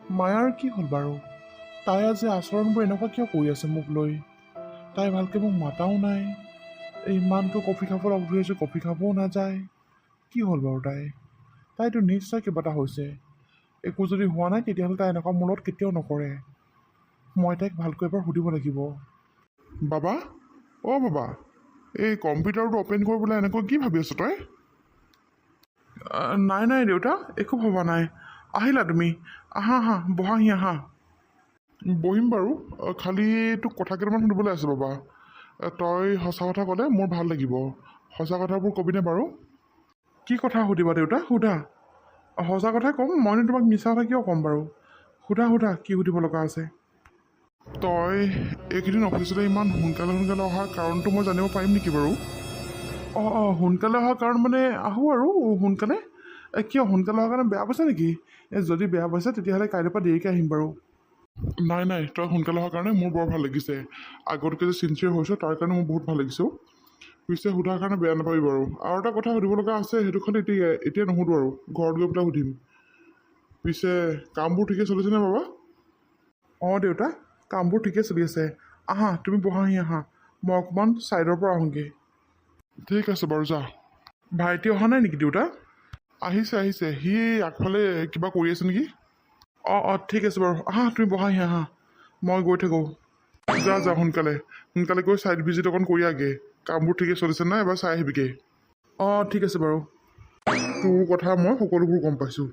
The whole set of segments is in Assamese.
মায়াৰ কি হ'ল বাৰু? তাই আজি আচৰণবোৰ এনেকুৱা কিয় কৰি আছে মোক লৈ? তাই ভালকৈ মোক মাতাও নাই, ইমানকৈ কফি খাবলৈ অসুবিধা হৈছে, কফি খাবও নাযায়। কি হ'ল বাৰু তাইতো নিশ্চয় কিবা এটা হৈছে। একো যদি হোৱা নাই তেতিয়াহ'লে তাই এনেকুৱা মোৰ লগত কেতিয়াও নকৰে। মই তাইক ভালকৈ এবাৰ সুধিব লাগিব। বাবা, অ' বাবা, এই কম্পিউটাৰটো অ'পেন কৰিবলৈ এনেকৈ কি ভাবি আছ তই? নাই নাই দেউতা, একো ভবা নাই। আহিলা তুমি? আহা আহা, বহাহি আহা। বহিম বাৰু, খালি তোক কথা কেইটামান সুধিবলৈ আছে বাবা। তই সঁচা কথা ক'লে মোৰ ভাল লাগিব। সঁচা কথাবোৰ ক'বিনে বাৰু? কি কথা সুধিবা দেউতা, সোধা। সঁচা কথাই ক'ম, মইনো তোমাক মিছা কথা কিয় ক'ম বাৰু? সোধা সোধা, কি সুধিব লগা আছে? তই এইকেইদিন অফিচলৈ ইমান সোনকালে সোনকালে অহাৰ কাৰণটো মই জানিব পাৰিম নেকি বাৰু? অঁ সোনকালে অহাৰ কাৰণ মানে আহোঁ আৰু সোনকালে। কিয় সোনকালে অহাৰ কাৰণে বেয়া পাইছা নেকি? যদি বেয়া পাইছা তেতিয়াহ'লে কাইলৈৰ পৰা দেৰিকৈ আহিম বাৰু। নাই নাই, তই সোনকালে অহাৰ কাৰণে মোৰ বৰ ভাল লাগিছে। আগতকৈ যে চিনচিয়াৰ হৈছ তাৰ কাৰণে মোৰ বহুত ভাল লাগিছে। পিছে সোধাৰ কাৰণে বেয়া নাপাবি বাৰু। আৰু এটা কথা সুধিব লগা আছে, সেইটো খালি এতিয়া নুসুধো আৰু, ঘৰত গৈ পেলাই সুধিম। পিছে কামবোৰ ঠিকে চলিছেনে বাবা? অঁ দেউতা, কামবোৰ ঠিকে চলি আছে। আহা তুমি বহাহি আহা, মই অকণমান ছাইডৰ পৰা আহোঁগৈ। ঠিক আছে বাৰু, যা। ভাইটি অহা নাই নেকি দেউতা? আহিছে আহিছে, সি আগফালে কিবা কৰি আছে নেকি? অঁ ঠিক আছে বাৰু, আহা তুমি বহাহি আহা, মই গৈ থাকোঁ। যা যা, সোনকালে সোনকালে গৈ ছাইড ভিজিট অকণ কৰি আহগৈ। কামবোৰ ঠিকে চলিছে নাই এবাৰ চাই আহিবিগৈ। অঁ ঠিক আছে বাৰু। তোৰ কথা মই সকলোবোৰ গম পাইছোঁ।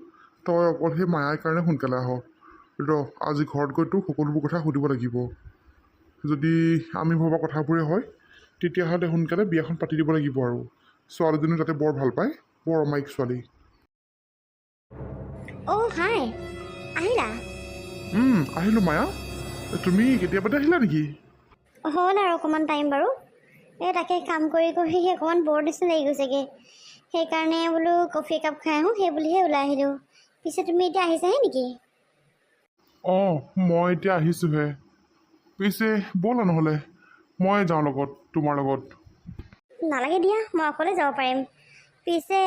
তই অকল সেই মায়াৰ কাৰণে সোনকালে আহ। আজি ঘৰত গৈ তোক সকলোবোৰ কথা সুধিব লাগিব। যদি আমি ভবা কথাবোৰে হয় তেতিয়াহ'লে সোনকালে বিয়াখন পাতি দিব লাগিব আৰু। ছোৱালীজনীও তাতে বৰ ভাল পায়, বৰ অমায়িক ছোৱালী। অ' হাই, আহিলা? আহিলোঁ মায়া। তুমি কেতিয়াবাতে আহিলা নেকি? হ'ল আৰু অকণমান টাইম বাৰু। তাকে কাম কৰি কৰি অকণমান বৰ নিচিনা লাগি গৈছেগৈ। সেইকাৰণে বোলো কফি একাপ খাই আহোঁ, সেই বুলিহে ওলাই আহিলোঁ। পিছে তুমি এতিয়া আহিছাহে নেকি? অঁ মই এতিয়া আহিছোঁহে। পিছে ব'লা নহ'লে মই যাওঁ লগত, তোমাৰ লগত। নালাগে দিয়া, মই অকলে যাব পাৰিম। পিছে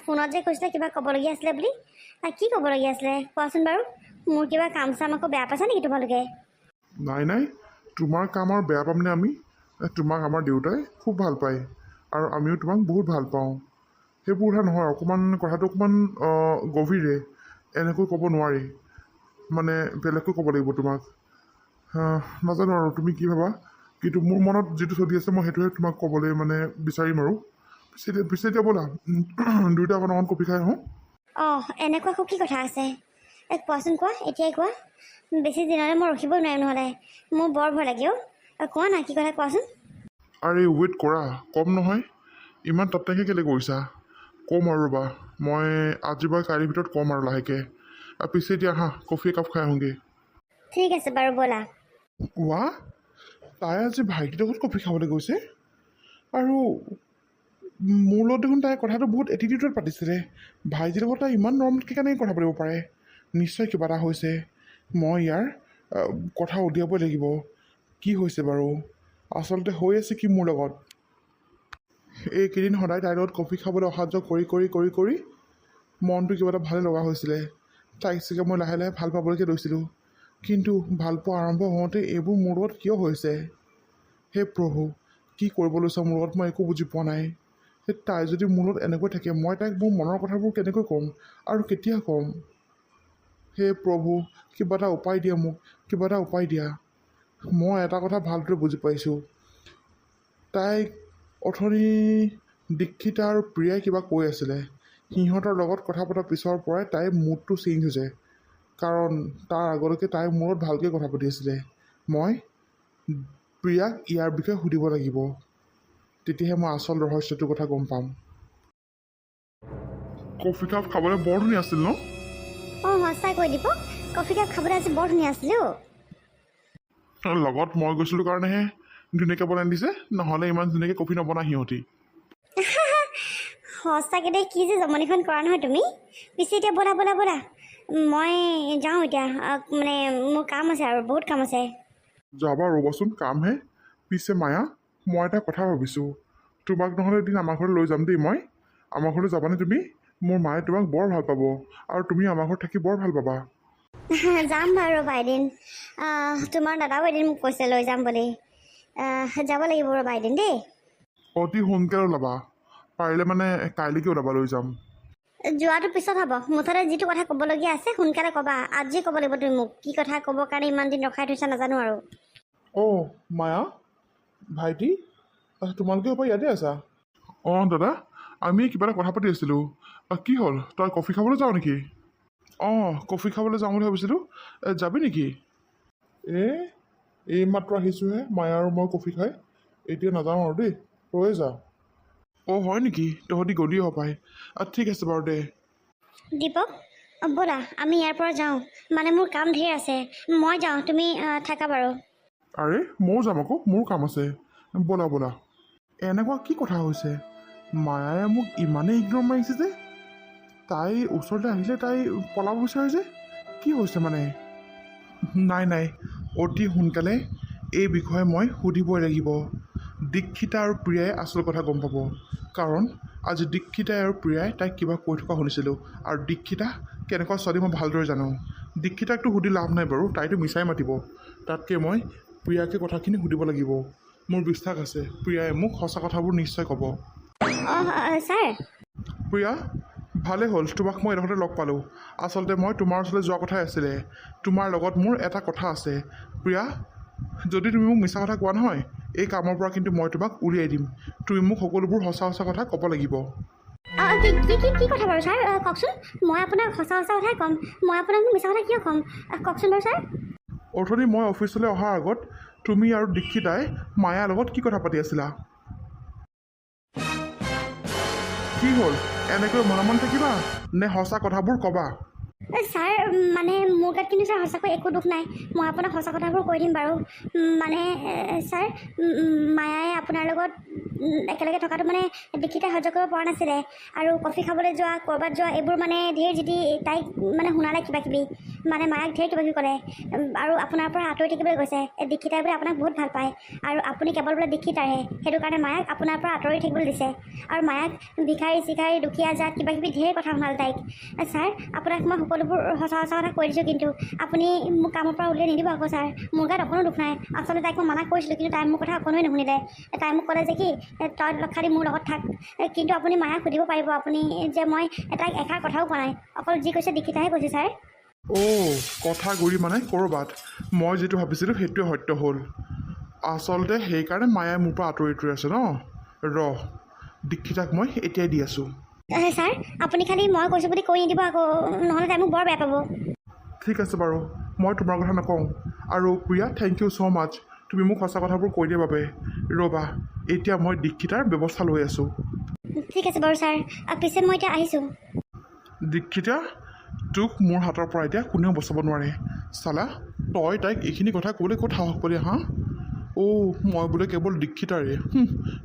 ফোনত যে কৈছিলে কিবা ক'বলগীয়া আছিলে বুলি, কি ক'বলগীয়া আছিলে কোৱাচোন বাৰু? মোৰ কিবা কাম চাম আকৌ বেয়া পাইছা নেকি তোমালোকে? নাই নাই, তোমাৰ কাম আৰু বেয়া পামনে আমি? তোমাক আমাৰ দেউতাই খুব ভাল পায় আৰু আমিও তোমাক বহুত ভাল পাওঁ। সেইবোৰ কথা নহয়, কথাটো অকণমান গভীৰে, এনেকৈ ক'ব নোৱাৰি। মানে বেলেগকৈ ক'ব লাগিব তোমাক। নাজানো আৰু তুমি কি ভাবা, কিন্তু মোৰ মনত যিটো চলি আছে মই সেইটোৱে তোমাক ক'বলৈ বিচাৰিম আৰু। পিছে এতিয়া ব'লা দুয়োটা অকণ কফি খাই আহোঁ। অঁ এনেকুৱা আকৌ কি কথা আছে? কোৱাচোন, কোৱা, এতিয়াই কোৱা। বেছি দিনলৈ মই ৰখিবই নোৱাৰিম, নহ'লে মোৰ বৰ ভয় লাগে। কোৱা না, কি কথা কোৱাচোন। আৰে ৱেইট কৰা, কম নহয়। ইমান তৎনাকে কেলৈ কৰিছা? ক'ম আৰু ৰ'বা, মই আজি বা কাইলৈৰ ভিতৰত ক'ম আৰু লাহেকৈ। পিছে এতিয়া আহা কফি একাপ খাই আহোঁগৈ। ঠিক আছে বাৰু, ব'লা। ৱাহ, তাই আজি ভাইটিৰ লগত কফি খাবলৈ গৈছে। আৰু মোৰ লগত দেখোন তাই কথাটো বহুত এটিটিউডত পাতিছিলে। ভাইটিৰ লগত তাই ইমান নৰ্মেলকৈ কেনেকৈ কথা পাতিব পাৰে? নিশ্চয় কিবা এটা হৈছে। মই ইয়াৰ কথা উলিয়াবই লাগিব। কি হৈছে বাৰু? আচলতে হৈ আছে কি মোৰ লগত? এইকেইদিন সদায় তাইৰ লগত কফি খাবলৈ অহা যোৱা কৰি কৰি কৰি কৰি মনটো কিবা এটা ভালে লগা হৈছিলে। তাইক চাগে মই লাহে লাহে ভাল পাবলৈকে লৈছিলোঁ। কিন্তু ভাল পোৱা আৰম্ভ হওঁতে এইবোৰ মোৰ লগত কিয় হৈছে? হে প্ৰভু, কি কৰিব লৈছা মোৰ লগত মই একো বুজি পোৱা নাই। তাই যদি মোৰ লগত এনেকৈ থাকে, মই তাইক মোৰ মনৰ কথাবোৰ কেনেকৈ ক'ম আৰু কেতিয়া ক'ম? হে প্ৰভু, কিবা এটা উপায় দিয়া মোক, কিবা এটা উপায় দিয়া। মই এটা কথা ভালদৰে বুজি পাইছোঁ। তাইক অথনি দীক্ষিতা আৰু প্ৰিয়াই কিবা কৈ আছিলে। সিহঁতৰ লগত কথা পতাৰ পিছৰ পৰাই তাইৰ মুডটো চেঞ্জ হৈছে। কাৰণ তাৰ আগলৈকে তাই মূৰত ভালকৈ কথা পাতি আছিলে। মই প্ৰিয়াক ইয়াৰ বিষয়ে সুধিব লাগিব, তেতিয়াহে মই আচল ৰহস্যটোৰ কথা গম পাম। কফি কাপ খাবলৈ বৰ ধুনীয়া আছিল ন? অঁ সঁচাই কৈ দিব, কফি কাপ খাবলৈ আজি বৰ ধুনীয়া আছিলে। লগত মই গৈছিলোঁ কাৰণেহে ধুনীয়াকৈ বনাই দিছে, নহ'লে ইমান ধুনীয়াকৈ কফি নবনাই সিহঁতি। সঁচাকৈ দেই, কি যে জমনিখন কৰা নহয় তুমি। পিছে এতিয়া ব'লা ব'লা ব'লা, মই যাওঁ এতিয়া। মোৰ কাম আছে আৰু বহুত কাম আছে। যাবা, ৰ'বাচোন, কামহে। পিছে মায়া, মই এটা কথা ভাবিছোঁ। তোমাক নহ'লে এদিন আমাৰ ঘৰলৈ লৈ যাম দেই মই। আমাৰ ঘৰলৈ যাবানে তুমি? মোৰ মায়ে তোমাক বৰ ভাল পাব আৰু তুমি আমাৰ ঘৰত থাকি বৰ ভাল পাবা। যাম বাৰু ৰ'বা এদিন তোমাৰ দাদাও এদিন মোক কৈছে লৈ যাম বুলি যাব লাগিব ৰ'বা এদিন দেই অতি সোনকালে ওলাবা পাৰিলে মানে কাইলৈকে ওলাবা লৈ যাম যোৱাটো পিছত হ'ব মুঠতে যিটো কথা ক'বলগীয়া আছে সোনকালে ক'বা আজি ক'ব লাগিব তুমি মোক কি কথা ক'বৰ কাৰণে ইমান দিন ৰখাই থৈছা নাজানো আৰু অঁ মায়া ভাইটি তোমালোকে হ'ব ইয়াতে আছা অঁ দাদা আমি কিবা এটা কথা পাতি আছিলোঁ কি হ'ল তই কফি খাবলৈ যাওঁ নেকি অঁ কফি খাবলৈ যাওঁ বুলি ভাবিছিলোঁ যাবি নেকি এইমাত্ৰ আহিছোঁহে মায়া আৰু মই কফি খাই এতিয়া নাযাওঁ আৰু দেই তয়ে যা অঁ হয় নেকি তহঁতি গলি হ'ব পাই ঠিক আছে বাৰু দে দীপক ব'লা আমি ইয়াৰ পৰা যাওঁ মানে মোৰ কাম ধেৰ আছে মই যাওঁ তুমি থাকা বাৰু আৰে ময়ো যাম আকৌ মোৰ কাম আছে ব'লা ব'লা এনেকুৱা কি কথা হৈছে মায়াই মোক ইমানেই ইগন'ৰ মাৰিছে যে তাই ওচৰলৈ আহিলে তাই পলাব বিচাৰে যে কি হৈছে মানে নাই নাই অতি সোনকালে এই বিষয়ে মই সুধিবই লাগিব দীক্ষিতা আৰু প্ৰিয়াই আচল কথা গম পাব কাৰণ আজি দীক্ষিতাই আৰু প্ৰিয়াই তাইক কিবা কৈ থকা শুনিছিলোঁ আৰু দীক্ষিতা কেনেকুৱা ছোৱালী মই ভালদৰে জানো দীক্ষিতাকতো সুধি লাভ নাই বাৰু তাইতো মিছাই মাতিব তাতকৈ মই প্ৰিয়াকে কথাখিনি সুধিব লাগিব মোৰ বিশ্বাস আছে প্ৰিয়াই মোক সঁচা কথাবোৰ নিশ্চয় ক'ব ছাৰ প্ৰিয়া ভালেই হ'ল তোমাক মই এডোখৰতে লগ পালোঁ আচলতে মই তোমাৰ ওচৰলৈ যোৱা কথাই আছিলে তোমাৰ লগত মোৰ এটা কথা আছে প্ৰিয়া যদি তুমি মোক মিছা কথা কোৱা নহয় এই কামৰ পৰা কিন্তু মই তোমাক উলিয়াই দিম তুমি মোক সকলোবোৰ সঁচা কথা ক'ব লাগিব কি কথা বাৰু ছাৰ কওকচোন মই আপোনাক সঁচা কথাই ক'ম মই আপোনাক মিছা কথা কিয় ক'ম কওকচোন বাৰু ছাৰ অথনি মই অফিচলৈ অহাৰ আগত তুমি আৰু দীক্ষিতাই মায়াৰ লগত কি কথা পাতি আছিলা কি হ'ল এনেকৈ মনে মনে থাকিবা নে সঁচা কথাবোৰ ক'বা ছাৰ মানে মোৰ গাত কিন্তু ছাৰ সঁচাকৈ একো দুখ নাই মই আপোনাক সঁচা কথাবোৰ কৈ দিম বাৰু মানে ছাৰ মায়াই আপোনাৰ লগত একেলগে থকাটো মানে দীক্ষিতাই সহ্য কৰিব পৰা নাছিলে আৰু কফি খাবলৈ যোৱা ক'ৰবাত যোৱা এইবোৰ মানে ধেৰ যদি তাইক মানে শুনালে কিবাকিবি মানে মায়াক ধেৰ কিবাকিবি ক'লে আৰু আপোনাৰ পৰা আঁতৰি থাকিবলৈ কৈছে দীক্ষিতাই বোলে আপোনাক বহুত ভাল পায় আৰু আপুনি কেৱল বোলে দীক্ষিতাৰহে সেইটো কাৰণে মায়াক আপোনাৰ পৰা আঁতৰি থাকিবলৈ দিছে আৰু মায়াক ভিখাৰী চিখাৰী দুখীয়া জাত কিবাকিবি ধেৰ কথা শুনালে তাইক ছাৰ আপোনাক মই সকলোবোৰ সঁচা কথা কৈ দিছোঁ কিন্তু আপুনি মোক কামৰ পৰা উলিয়াই নিদিব আকৌ ছাৰ মোৰ গাত অকণো দুখ নাই আচলতে তাইক মই মানা কৰিছিলোঁ কিন্তু তাই মোৰ কথা অকণোৱে নুশুনিলে তাই মোক ক'লে যে কি তই খালি মোৰ লগত থাক কিন্তু আপুনি মায়াক সুধিব পাৰিব আপুনি যে মই তাইক এষাৰ কথাও কোৱা নাই অকল যি কৈছে দীক্ষিতাহে কৈছে ছাৰ কথা গুৰি মানে ক'ৰবাত মই যিটো ভাবিছিলোঁ সেইটোৱে সত্য হ'ল আচলতে সেইকাৰণে মায়াই মোৰ পৰা আঁতৰি আছে ন দীক্ষিতাক মই এতিয়াই দি আছোঁ ছাৰ আপুনি খালি মই কৈছোঁ বুলি কৈ নিদিব আকৌ নহ'লে তাই মোক বৰ বেয়া পাব ঠিক আছে বাৰু মই তোমাৰ কথা নকওঁ আৰু প্ৰিয়া থেংক ইউ ছ' মাছ তুমি মোক সঁচা কথাবোৰ কৈ দিয়াৰ বাবে ৰ'বা এতিয়া মই দীক্ষিতাৰ ব্যৱস্থা লৈ আছোঁ ঠিক আছে বাৰু ছাৰ পিছে মই এতিয়া আহিছোঁ দীক্ষিতা তোক মোৰ হাতৰ পৰা এতিয়া কোনেও বচাব নোৱাৰে চালা তই তাইক এইখিনি কথা ক'বলৈ ক'ত সাহস পালি হা মই বোলে কেৱল দীক্ষিতাৰে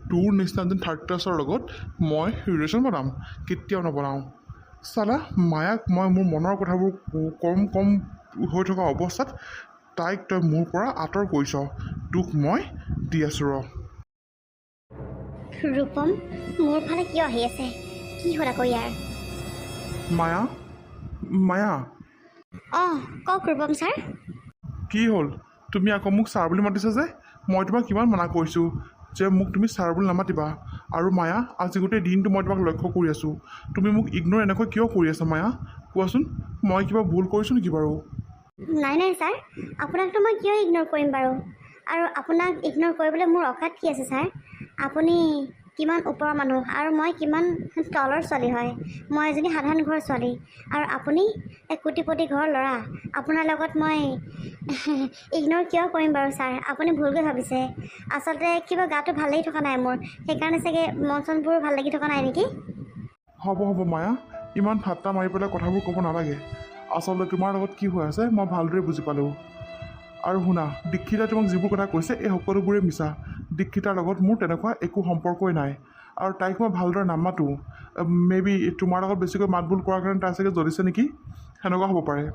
তোৰ নিচিনা যেন থাৰ্ড ক্লাছৰ লগত মই ৰিলেশ্যন বনাম কেতিয়াও নবনাওঁ চালা মায়াক মই মোৰ মনৰ কথাবোৰ কম হৈ থকা অৱস্থাত তাইক তই মোৰ পৰা আঁতৰ কৰিছ তোক মই দি আছোঁ ৰূপম মোৰ ফালে কিয় আহি আছে কি হ'ল আকৌ ইয়াৰ মায়া কওক ৰূপম ছাৰ কি হ'ল তুমি আকৌ মোক ছাৰ বুলি মাতিছা যে মই তোমাক কিমান মানা কৰিছোঁ যে মোক তুমি ছাৰ বুলি নামাতিবা আৰু মায়া আজি গোটেই দিনটো মই তোমাক লক্ষ্য কৰি আছোঁ তুমি মোক ইগন'ৰ এনেকৈ কিয় কৰি আছা মায়া কোৱাচোন মই কিবা ভুল কৰিছোঁ নেকি বাৰু নাই ছাৰ আপোনাকতো মই কিয় ইগন'ৰ কৰিম বাৰু আৰু আপোনাক ইগন'ৰ কৰিবলৈ মোৰ অকাত কি আছে ছাৰ আপুনি কিমান ওপৰৰ মানুহ আৰু মই কিমান তলৰ ছোৱালী হয় মই এজনী সাধাৰণ ঘৰৰ ছোৱালী আৰু আপুনি কোটিপতি ঘৰৰ ল'ৰা আপোনাৰ লগত মই ইগন'ৰ কিয় কৰিম বাৰু ছাৰ আপুনি ভুলকৈ ভাবিছে আচলতে কিবা গাটো ভাল লাগি থকা নাই মোৰ সেইকাৰণে চাগে মন চনবোৰ ভাল লাগি থকা নাই নেকি হ'ব মায়া ইমান ঠাট্টা মাৰি পেলাই কথাবোৰ ক'ব নালাগে আচলতে তোমাৰ লগত কি হৈ আছে মই ভালদৰে বুজি পালোঁ আৰু শুনা দীক্ষিতাই তোমাক যিবোৰ কথা কৈছে এই সকলোবোৰেই মিছা দীক্ষিতাৰ লগত মোৰ তেনেকুৱা একো সম্পৰ্কই নাই আৰু তাইক মই ভালদৰে নামাতো মেবি তোমাৰ লগত বেছিকৈ মাত বোল কৰাৰ কাৰণে তাই চাগে জ্বলিছে নেকি সেনেকুৱা হ'ব পাৰে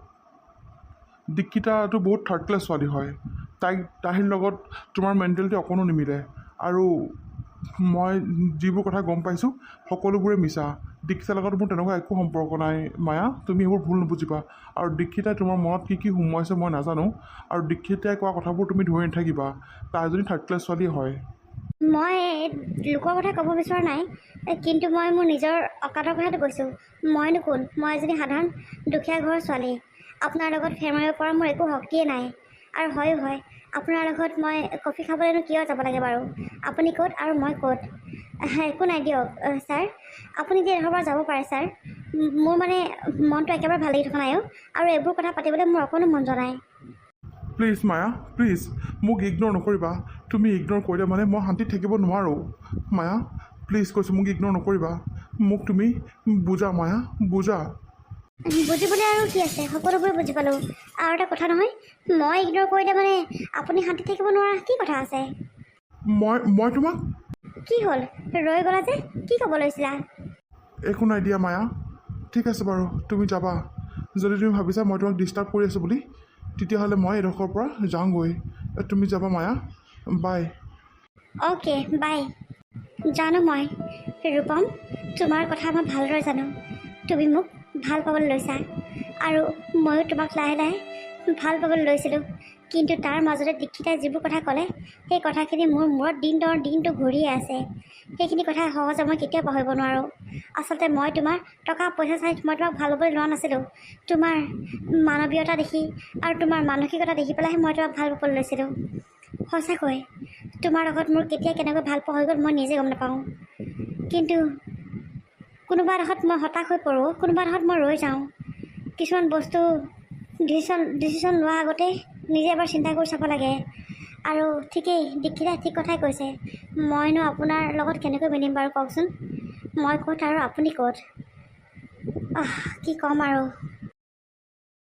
দীক্ষিতাটো বহুত থাৰ্ড ক্লাছ ছোৱালী হয় তাইৰ লগত তোমাৰ মেণ্টেলিটি অকণো নিমিলে আৰু মই যিবোৰ কথা গম পাইছোঁ সকলোবোৰে মিছা দীক্ষিতাৰ লগত মোৰ তেনেকুৱা একো সম্পৰ্ক নাই মায়া, তুমি এইবোৰ ভুল নুবুজিবা। আৰু দীক্ষিতাই তোমাৰ মনত কি সোমোৱাইছে মই নাজানো, আৰু দীক্ষিতাই কোৱা কথাবোৰ তুমি ধৰি নাথাকিবা। তাই এজনী থাৰ্ড ক্লাছ ছোৱালী হয়। মই লোকৰ কথা ক'ব বিচৰা নাই, কিন্তু মই মোৰ নিজৰ অকাতৰ কথাটো কৈছোঁ। মইনো কোন? মই এজনী সাধাৰণ দুখীয়া ঘৰৰ ছোৱালী। আপোনাৰ লগত ফেৰ মাৰিব পৰা মোৰ একো শক্তিয়ে নাই। আৰু হয়, আপোনাৰ লগত মই কফি খাবলৈনো কিয় যাব লাগে বাৰু? আপুনি ক'ত আৰু মই ক'ত? একো নাই দিয়ক ছাৰ, আপুনি যে এডোখৰ পৰা যাব পাৰে ছাৰ। মোৰ মানে মনটো একেবাৰে ভাল লাগি থকা নাই আৰু এইবোৰ কথা পাতিবলৈ মোৰ অকণো মন যোৱা নাই। প্লিজ মায়া, প্লিজ মোক ইগন'ৰ নকৰিবা। তুমি ইগন'ৰ কৰিলে মানে মই শান্তিত থাকিব নোৱাৰোঁ। মায়া প্লিজ কৈছোঁ, মোক ইগন'ৰ নকৰিবা। মোক তুমি বুজা মায়া, বুজা। বুজিবলৈ আৰু কি আছে, সকলোবোৰে বুজি পালোঁ। আৰু এটা কথা নহয়, মই ইগন'ৰ কৰিলে মানে আপুনি শান্তিত থাকিব নোৱাৰা কি কথা আছে? মই তোমাক কি হ'ল, ৰৈ গ'লা যে? কি ক'ব লৈছিলা? একো নাই দিয়া মায়া, ঠিক আছে বাৰু তুমি যাবা। যদি তুমি ভাবিছা মই তোমাক ডিষ্টাৰ্ব কৰি আছোঁ বুলি, তেতিয়াহ'লে মই এডোখৰৰ পৰা যাওঁগৈ। তুমি যাবা মায়া, বাই। Okay bye. জানো মই ৰূপম, তোমাৰ কথা মই ভালদৰে জানো। তুমি মোক ভাল পাবলৈ লৈছা আৰু ময়ো তোমাক লাহে লাহে ভাল পাবলৈ লৈছিলোঁ। কিন্তু তাৰ মাজতে দীক্ষিতাই যিবোৰ কথা ক'লে, সেই কথাখিনি মোৰ মূৰত দিনটো ঘূৰিয়ে আছে। সেইখিনি কথা সহজে মই কেতিয়াও পাহৰিব নোৱাৰোঁ। আচলতে মই তোমাৰ টকা পইচা চাই মই তোমাক ভাল পাবলৈ লোৱা নাছিলোঁ। তোমাৰ মানৱীয়তা দেখি আৰু তোমাৰ মানসিকতা দেখি পেলাইহে মই তোমাক ভাল পাবলৈ লৈছিলোঁ। সঁচাকৈ তোমাৰ লগত মোৰ কেতিয়া কেনেকৈ ভাল পোৱা হৈ গ'ল মই নিজে গম নাপাওঁ। কিন্তু কোনোবা এডোখৰত মই হতাশ হৈ পৰোঁ, কোনোবা এডোখৰত মই ৰৈ যাওঁ। কিছুমান বস্তু ডিচিশ্যন লোৱাৰ আগতে নিজে এবাৰ চিন্তা কৰি চাব লাগে। আৰু ঠিকেই, দীক্ষিতাই ঠিক কথাই কৈছে। মইনো আপোনাৰ লগত কেনেকৈ মিলিম বাৰু কওকচোন? মই ক'ত আৰু আপুনি ক'ত? কি ক'ম আৰু।